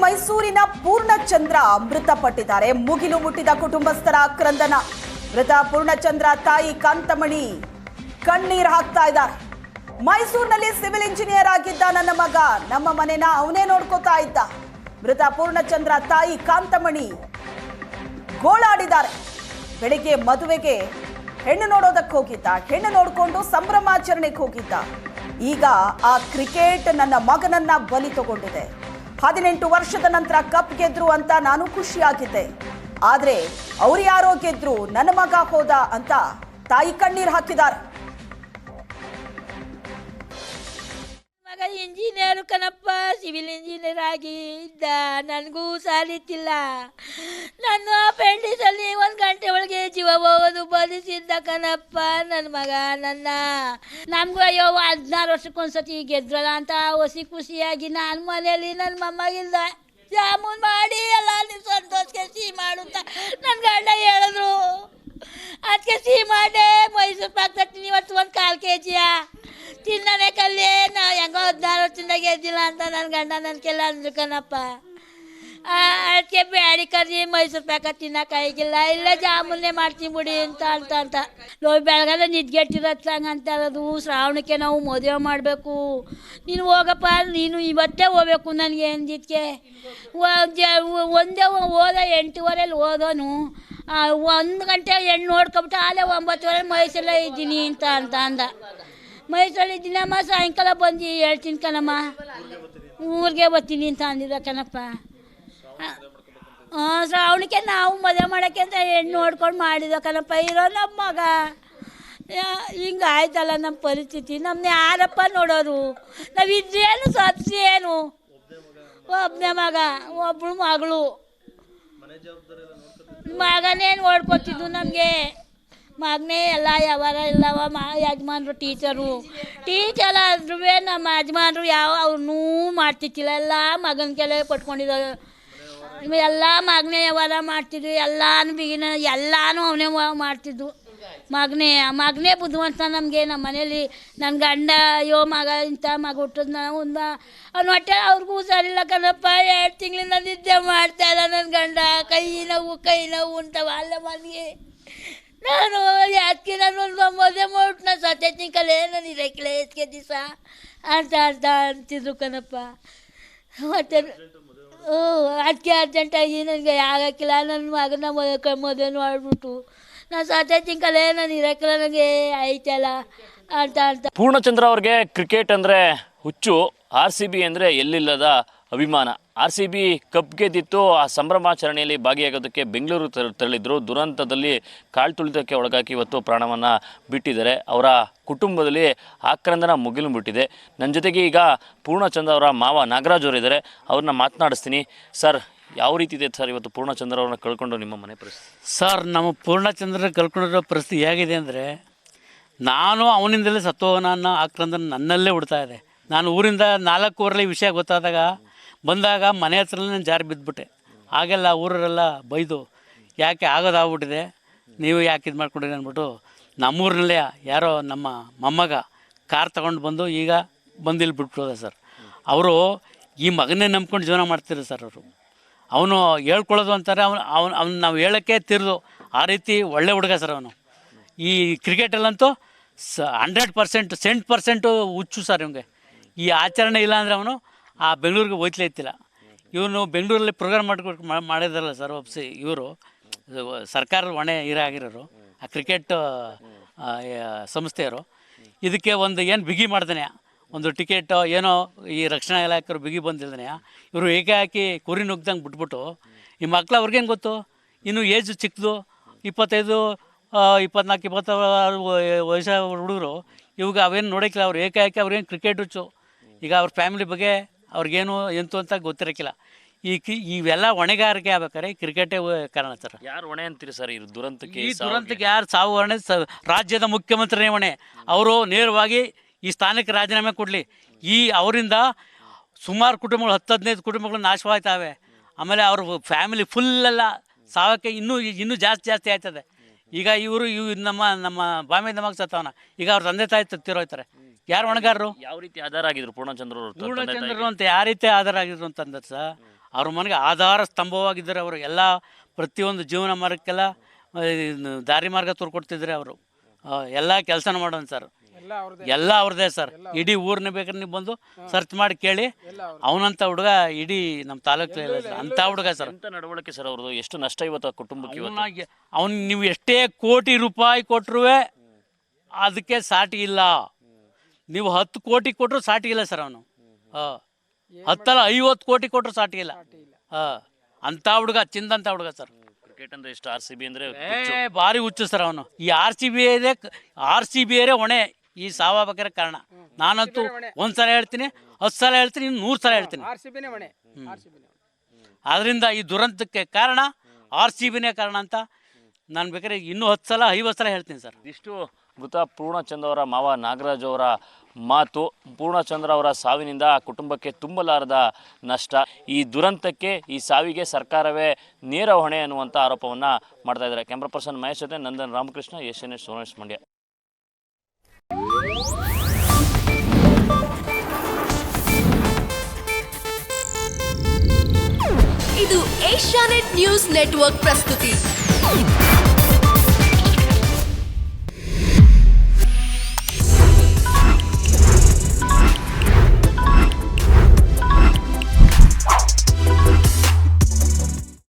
ಮೈಸೂರಿನ ಪೂರ್ಣಚಂದ್ರ ಮೃತಪಟ್ಟಿದ್ದಾರೆ. ಮುಗಿಲು ಮುಟ್ಟಿದ ಕುಟುಂಬಸ್ಥರ ಕ್ರಂದನ. ಮೃತ ಪೂರ್ಣಚಂದ್ರ ತಾಯಿ ಕಾಂತಮಣಿ ಕಣ್ಣೀರು ಹಾಕ್ತಾ ಇದ್ದಾರೆ. ಮೈಸೂರಿನಲ್ಲಿ ಸಿವಿಲ್ ಇಂಜಿನಿಯರ್ ಆಗಿದ್ದ ನನ್ನ ಮಗ, ನಮ್ಮ ಮನೆನ ಅವನೇ ನೋಡ್ಕೋತಾ ಇದ್ದ. ಮೃತ ಪೂರ್ಣಚಂದ್ರ ತಾಯಿ ಕಾಂತಮಣಿ ಗೋಳಾಡಿದ್ದಾರೆ. ಬೆಳಿಗ್ಗೆ ಮದುವೆಗೆ ಹೆಣ್ಣು ನೋಡೋದಕ್ಕೆ ಹೋಗಿದ್ದ. ಹೆಣ್ಣು ನೋಡಿಕೊಂಡು ಸಂಭ್ರಮಾಚರಣೆಗೆ ಹೋಗಿದ್ದ. ಈಗ ಆ ಕ್ರಿಕೆಟ್ ನನ್ನ ಮಗನನ್ನ ಬಲಿ ತಗೊಂಡಿದೆ. 18 ವರ್ಷದ ನಂತರ ಕಪ್ ಗೆದ್ರು ಅಂತ ನಾನು ಖುಷಿಯಾಗಿದ್ದೆ. ಆದ್ರೆ ಅವ್ರು ಯಾರೋ ಗೆದ್ರು, ನನ್ನ ಮಗ ಹೋದ ಅಂತ ತಾಯಿ ಕಣ್ಣೀರು ಹಾಕಿದ್ದಾರೆ. ಮಗ ಇಂಜಿನಿಯರ್ ಕಣಪ್ಪ, ಸಿವಿಲ್ ಇಂಜಿನಿಯರ್ ಆಗಿ ಇದ್ದ. ನನಗೂ ಸಾಲಿತ್ತಿಲ್ಲ. ನಾನು ಅಪೆಂಡಿಸಲ್ಲಿ 1 ಗಂಟೆ ಒಳಗೆ ಜೀವ ಹೋಗೋದು ಬದಿಸಿದ್ದ ಕಣಪ್ಪ ನನ್ನ ಮಗ. ನಮಗೂ ಅಯ್ಯೋ 16 ವರ್ಷಕ್ಕೊಂದ್ಸತಿ ಗೆದ್ರಲ್ಲ ಅಂತ ಖುಷಿಯಾಗಿ ನಾನು ಮನೆಯಲ್ಲಿ ನನ್ನ ಮೊಮ್ಮಗಿಲ್ದ ಜಾಮೂನ್ ಮಾಡಿ ಎಲ್ಲ ನೀವು ಸಂತೋಷಕ್ಕೆ ಸಿಹಿ ಮಾಡು ಅಂತ ನನ್ನ ಗಂಡ ಹೇಳಿದ್ರು. ಅದಕ್ಕೆ ಸಿಹಿ ಮಾಡೇ ಮೈಸೂರು ಪಾಕ್ ತರ್ತೀನಿ ಇವತ್ತು 1 ಕಾಲು kg ತಿನ್ನನೆ ಕಲ್ಲಿ. ನಾ ಹೆಂಗೋ 16 ವರ್ಷದಿಂದ ಗೆದ್ದಿಲ್ಲ ಅಂತ ನನ್ನ ಗಂಡ ನನ್ನ ಕೆಲ ಅಂದ್ರು ಕಣಪ್ಪ. ಅದಕ್ಕೆ ಬ್ಯಾಡಿ ಕರ್ರಿ ಮೈಸೂರು ಪಾಕ ತಿನ್ನೋಕ್ಕಾಗಿಲ್ಲ, ಇಲ್ಲ ಜಾಮೂನ್ನೇ ಮಾಡ್ತೀನಿ ಬಿಡಿ ಅಂತ ಲೋ ಬೆಳಗಾದ ನಿದ್ಗೆಟ್ಟಿರತ್ತ ಹಂಗಂತ ಹೇಳೋದು. ಶ್ರಾವಣಕ್ಕೆ ನಾವು ಮದುವೆ ಮಾಡಬೇಕು, ನೀನು ಹೋಗಪ್ಪ, ನೀನು ಇವತ್ತೇ ಹೋಗ್ಬೇಕು ನನಗೆ ಅಂದಿದ್ದಕ್ಕೆ. ಒಂದೇ ಹೋದ 8:15 ಹೋದೋನು. 1 ಗಂಟೆ ಹೆಣ್ಣು ನೋಡ್ಕೊಬಿಟ್ಟು ಆಲೇ 9:15 ಮೈಸೂರಲ್ಲೇ ಇದ್ದೀನಿ ಅಂತ ಅಂದ. ಮೈಸೂರಲ್ಲಿ ಇದ್ದೀನಮ್ಮ, ಸಾಯಂಕಾಲ ಬಂದು ಹೇಳ್ತೀನಿ ಕಣಮ್ಮ, ಊರಿಗೆ ಬರ್ತೀನಿ ಅಂತ ಅಂದಿದ್ದ ಕಣಪ್ಪ. ಶ್ರಾವಣಕ್ಕೆ ನಾವು ಮದುವೆ ಮಾಡೋಕ್ಕೆ ಅಂತ ಹೆಣ್ಣು ನೋಡ್ಕೊಂಡು ಮಾಡಿದ ಕಣಪ್ಪ. ಇರೋ ನಮ್ಮ ಮಗ ಹಿಂಗೆ ಆಯ್ತಲ್ಲ ನಮ್ಮ ಪರಿಸ್ಥಿತಿ. ನಮ್ಮನ್ನ ಯಾರಪ್ಪ ನೋಡೋರು? ನಾವಿದ್ರೇನು ಸತ್ಸಿ ಏನು? ಒಬ್ಬನೇ ಮಗ, ಒಬ್ಬಳು ಮಗಳು. ಮಗನೇ ನೋಡ್ಕೊತಿದ್ದು ನಮಗೆ. ಮಗನೇ ಎಲ್ಲ ವ್ಯವಹಾರ ಇಲ್ಲವ. ಯಜಮಾನ್ರು ಟೀಚರ್ ಆದ್ರೂ ನಮ್ಮ ಯಜಮಾನ್ರು ಅವ್ರನ್ನೂ ಮಾಡ್ತಿದ್ದಿಲ್ಲ. ಎಲ್ಲ ಮಗನ ಕೆಲ ಕೊಟ್ಕೊಂಡಿದ್ದಾರೆ. ಎಲ್ಲ ಮಗನೇ ವ್ಯವಹಾರ ಮಾಡ್ತಿದ್ವಿ. ಎಲ್ಲಾನು ಬಿಗಿನ ಎಲ್ಲಾನು ಅವನೇ ಮಾಡ್ತಿದ್ದು. ಮಗನೇ ಬುದ್ಧಿವಂತ ನಮಗೆ. ನಮ್ಮ ಮನೇಲಿ ನನ್ನ ಗಂಡ ಅಯ್ಯೋ ಮಗ ಇಂಥ ಮಗ ಹುಟ್ಟಿದ್ನ ಅವ್ನ ಹೊಟ್ಟೆ ಅವ್ರಿಗೂ ಹುಷಾರಿಲ್ಲ ಕಣಪ್ಪ. 2 ತಿಂಗಳಿಂದ ನಿದ್ದೆ ಮಾಡ್ತಾ ಇಲ್ಲ ನನ್ನ ಗಂಡ. ಕೈ ನೋವು ಅಂತವ ಅಲ್ಲ ಮನೆಗೆ. ನಾನು ಯಾಕೆ ನಾನು ಮದುವೆ ಮಾಡ್ಬಿಟ್ಟು ನಾನು ಸತ್ಯತಿಂಕಲೇ ನಾನು ಇರಕ್ಕಿಲ್ಲ ಎತ್ಕೆ ದಿವಸ ಅಂತಿದ್ರು ಕಣಪ್ಪ. ಮತ್ತೆ ಅದಕ್ಕೆ ಅರ್ಜೆಂಟಾಗಿ ನನಗೆ ಆಗೋಕ್ಕಿಲ್ಲ. ನನ್ನ ಮಗನ ಮದುವೆ ಮಾಡಿಬಿಟ್ಟು ನಾನು ಸತ್ಯತಿಂಕಲೇ ನಾನು ಇರೋಕ್ಕಿಲ್ಲ, ನನಗೆ ಆಯ್ತಲ್ಲ ಅಂತ. ಪೂರ್ಣಚಂದ್ರ ಅವ್ರಿಗೆ ಕ್ರಿಕೆಟ್ ಅಂದರೆ ಹುಚ್ಚು. RCB ಅಂದರೆ ಎಲ್ಲಿಲ್ಲದ ಅಭಿಮಾನ. RCB ಕಪ್ ಗೆದ್ದಿತ್ತು. ಆ ಸಂಭ್ರಮಾಚರಣೆಯಲ್ಲಿ ಭಾಗಿಯಾಗೋದಕ್ಕೆ ಬೆಂಗಳೂರು ತೆರಳಿದ್ರು. ದುರಂತದಲ್ಲಿ ಕಾಲ್ತುಳಿತಕ್ಕೆ ಒಳಗಾಗಿ ಇವತ್ತು ಪ್ರಾಣವನ್ನು ಬಿಟ್ಟಿದ್ದಾರೆ. ಅವರ ಕುಟುಂಬದಲ್ಲಿ ಆಕ್ರಂದನ ಮುಗಿಲು ಬಿಟ್ಟಿದೆ. ನನ್ನ ಜೊತೆಗೆ ಈಗ ಪೂರ್ಣಚಂದ್ರ ಅವರ ಮಾವ ನಾಗರಾಜ್ ಅವರು ಇದ್ದಾರೆ. ಅವ್ರನ್ನ ಮಾತನಾಡಿಸ್ತೀನಿ. ಸರ್, ಯಾವ ರೀತಿ ಇದೆ ಸರ್ ಇವತ್ತು ಪೂರ್ಣಚಂದ್ರ ಅವ್ರನ್ನ ಕಳ್ಕೊಂಡು ನಿಮ್ಮ ಮನೆ ಪರಿಸ್ಥಿತಿ? ಸರ್, ನಮ್ಮ ಪೂರ್ಣಚಂದ್ರ ಕಳ್ಕೊಂಡಿರೋ ಪರಿಸ್ಥಿತಿ ಹೇಗಿದೆ ಅಂದರೆ, ನಾನು ಅವನಿಂದಲೇ ಸತ್ತೋಗೋಣ ಅನ್ನೋ ಆಕ್ರಂದನ ನನ್ನಲ್ಲೇ ಹುಡ್ತಾ ಇದೆ. ನಾನು ಊರಿಂದ 4 ವಿಷಯ ಗೊತ್ತಾದಾಗ ಬಂದಾಗ ಮನೆ ಹತ್ರಲ್ಲೇ ನಾನು ಜಾರಿ ಬಿದ್ದುಬಿಟ್ಟೆ. ಆಗೆಲ್ಲ ಊರರೆಲ್ಲ ಬೈದು, ಯಾಕೆ ಆಗೋದಾಗ್ಬಿಟ್ಟಿದೆ, ನೀವು ಯಾಕೆ ಇದು ಮಾಡ್ಕೊಂಡಿರಿ ಅಂದ್ಬಿಟ್ಟು ನಮ್ಮೂರಿನಲ್ಲೇ ಯಾರೋ ನಮ್ಮ ಮೊಮ್ಮಗ ಕಾರ್ ತೊಗೊಂಡು ಬಂದು ಈಗ ಬಂದಿಲ್ಲಿ ಬಿಟ್ಬಿಟ್ಟೋದೆ ಸರ್. ಅವರು ಈ ಮಗನೇ ನಂಬ್ಕೊಂಡು ಜೀವನ ಮಾಡ್ತಿದ್ರು ಸರ್. ಅವನು ಹೇಳ್ಕೊಳ್ಳೋದು ಅಂತಾರೆ, ಅವ್ನು ನಾವು ಹೇಳೋಕ್ಕೆ ತಿರ್ದು ಆ ರೀತಿ ಒಳ್ಳೆ ಹುಡುಗ ಸರ್ ಅವನು. ಈ ಕ್ರಿಕೆಟಲ್ಲಂತೂ 100% 100% ಹುಚ್ಚು ಸರ್ ಇವನಿಗೆ. ಈ ಆಚರಣೆ ಇಲ್ಲ ಅಂದರೆ ಅವನು ಆ ಬೆಂಗಳೂರಿಗೆ ಹೋಯ್ತಲೇ ಇತ್ತಿಲ್ಲ. ಇವನು ಬೆಂಗಳೂರಲ್ಲಿ ಪ್ರೋಗ್ರಾಮ್ ಮಾಡಿದಾರಲ್ಲ ಸರ್ ಒಪ್ಸಿ, ಇವರು ಸರ್ಕಾರದ ಹೊಣೆ ಆಗಿರೋರು, ಆ ಕ್ರಿಕೆಟ್ ಸಂಸ್ಥೆಯವರು. ಇದಕ್ಕೆ ಒಂದು ಏನು ಬಿಗಿ ಮಾಡ್ತಾನೆ, ಒಂದು ಟಿಕೆಟ್ ಏನೋ ಈ ರಕ್ಷಣಾ ಇಲಾಖೆಯವರು ಬಿಗಿ ಬಂದಿದ್ದಾನೆ. ಇವರು ಏಕಾಏಕಿ ಕುರಿ ನುಗ್ದಂಗೆ ಬಿಟ್ಬಿಟ್ಟು ಈ ಮಕ್ಳು ಅವ್ರಿಗೇನು ಗೊತ್ತು, ಇನ್ನು ಏಜ್ ಚಿಕ್ಕದು, 25, 24, 26 ವಯಸ್ಸ ಹುಡುಗರು. ಇವಾಗ ಅವೇನು ನೋಡೋಕ್ಕಿಲ್ಲ. ಅವ್ರು ಏಕಾಏಕಿ ಅವ್ರಿಗೇನು ಕ್ರಿಕೆಟ್ ಹುಚ್ಚು. ಈಗ ಅವ್ರ ಫ್ಯಾಮಿಲಿ ಬಗ್ಗೆ ಅವ್ರಿಗೇನು ಎಂತು ಅಂತ ಗೊತ್ತಿರೋಕ್ಕಿಲ್ಲ. ಇವೆಲ್ಲ ಹೊಣೆಗಾರಿಕೆ ಆಗ್ಬೇಕಾರೆ ಕ್ರಿಕೆಟೇ ಕಾರಣ ಸರ್. ಯಾರು ಹೊಣೆ ಅಂತೀರಿ ಸರ್ ಈ ದುರಂತಕ್ಕೆ? ಈ ದುರಂತಕ್ಕೆ ಯಾರು ಸಾವು ಹೊಣೆ? ರಾಜ್ಯದ ಮುಖ್ಯಮಂತ್ರಿನೇ ಹೊಣೆ. ಅವರು ನೇರವಾಗಿ ಈ ಸ್ಥಾನಕ್ಕೆ ರಾಜೀನಾಮೆ ಕೊಡಲಿ. ಅವರಿಂದ ಸುಮಾರು ಕುಟುಂಬಗಳು 10-15 ಕುಟುಂಬಗಳು ನಾಶವಾಗ್ತವೆ. ಆಮೇಲೆ ಅವ್ರ ಫ್ಯಾಮಿಲಿ ಫುಲ್ಲೆಲ್ಲ ಸಾವಕ್ಕೆ ಇನ್ನೂ ಜಾಸ್ತಿ ಆಯ್ತದೆ. ಈಗ ಇವರು ನಮ್ಮ ಬಾಮೆ ನಮಗೆ ಸತ್ತವನ. ಈಗ ಅವ್ರ ತಂದೆ ತಾಯಿ ತಿರೋಯ್ತಾರೆ. ಯಾರು ಹೊಣೆಗಾರರು? ಯಾವ ರೀತಿ ಆಧಾರ ಆಗಿದ್ರು ಪೂರ್ಣಚಂದ್ರ ಅಂತ ಯಾವ ರೀತಿ ಆಧಾರ ಆಗಿದ್ರು ಅಂತಂದ್ರೆ ಸರ್, ಅವ್ರ ಮನೆಗೆ ಆಧಾರ ಸ್ತಂಭವಾಗಿದ್ದರೆ ಅವರು ಎಲ್ಲ ಪ್ರತಿಯೊಂದು ಜೀವನ ಮಾರ್ಗಕ್ಕೆಲ್ಲ ದಾರಿ ಮಾರ್ಗ ತೋರ್ಕೊಡ್ತಿದ್ರೆ ಅವರು ಎಲ್ಲ ಕೆಲಸನ ಮಾಡೋಣ ಸರ್. ಎಲ್ಲ ಅವ್ರದ್ದೇ ಸರ್. ಇಡೀ ಊರನ್ನ ಬೇಕಾದ್ರೆ ನೀವು ಬಂದು ಸರ್ಚ್ ಮಾಡಿ ಕೇಳಿ, ಅವನಂತ ಹುಡುಗ ಇಡೀ ನಮ್ಮ ತಾಲೂಕಲ್ಲಿ ಸರ್, ಅಂಥ ಹುಡುಗ ಸರ್. ಎಂಥ ನಡವಳಿಕೆ ಸರ್ ಅವ್ರದ್ದು, ಎಷ್ಟು ನಷ್ಟ ಇವತ್ತು ಆ ಕುಟುಂಬಕ್ಕೆ ಇವತ್ತು. ಅವ್ನು ನೀವು ಎಷ್ಟೇ ಕೋಟಿ ರೂಪಾಯಿ ಕೊಟ್ಟರು ಅದಕ್ಕೆ ಸಾಟಿ ಇಲ್ಲ. ನೀವು 10 ಕೋಟಿ ಕೊಟ್ಟರು ಸಾಟಿ ಇಲ್ಲ ಸರ್. ಅವನು 10 ಅಲ್ಲ 50 ಕೋಟಿ ಕೊಟ್ಟರು ಸಾಟಿ ಇಲ್ಲ. ಅಂಥ ಹುಡುಗ, ಚಿಂದಂಥ ಹುಡುಗ ಸರ್. ಕ್ರಿಕೆಟ್ ಅಂದ್ರೆ ಎಷ್ಟು, RCB ಅಂದ್ರೆ ಭಾರಿ ಹುಚ್ಚು ಸರ್ ಅವನು. ಈ RCB ಹೊಣೆ ಈ ಸಾವಾಗಬೇಕಾದ್ರೆ ಕಾರಣ. ನಾನಂತೂ 1 ಸಲ ಹೇಳ್ತೀನಿ, 10 ಸಲ ಹೇಳ್ತೀನಿ, 100 ಸಲ ಹೇಳ್ತೀನಿ. ಆದ್ರಿಂದ ಈ ದುರಂತಕ್ಕೆ ಕಾರಣ RCBನೇ ಕಾರಣ ಅಂತ ನಾನು ಬೇಕಾದ್ರೆ ಇನ್ನೂ 10 ಸಲ 50 ಸಲ ಹೇಳ್ತೀನಿ ಸರ್. ಇಷ್ಟು ಮೃತ ಪೂರ್ಣಚಂದ್ರ ಅವರ ಮಾವ ನಾಗರಾಜ್ ಅವರ ಮಾತು. ಪೂರ್ಣಚಂದ್ರ ಅವರ ಸಾವಿನಿಂದ ಆ ಕುಟುಂಬಕ್ಕೆ ತುಂಬಲಾರದ ನಷ್ಟ. ಈ ದುರಂತಕ್ಕೆ, ಈ ಸಾವಿಗೆ ಸರ್ಕಾರವೇ ನೇರ ಹೊಣೆ ಅನ್ನುವಂಥ ಆರೋಪವನ್ನು ಮಾಡ್ತಾ ಇದ್ದಾರೆ. ಕ್ಯಾಮ್ರಾ ಪರ್ಸನ್ ಮಹೇಶ್ ಜೊತೆ ನಂದನ್ ರಾಮಕೃಷ್ಣ, SNH ಸೋನೇಶ್ ಮಂಡ್ಯ. ಇದು ಏಷ್ಯಾನೆಟ್ ನ್ಯೂಸ್ ನೆಟ್ವರ್ಕ್ ಪ್ರಸ್ತುತಿ.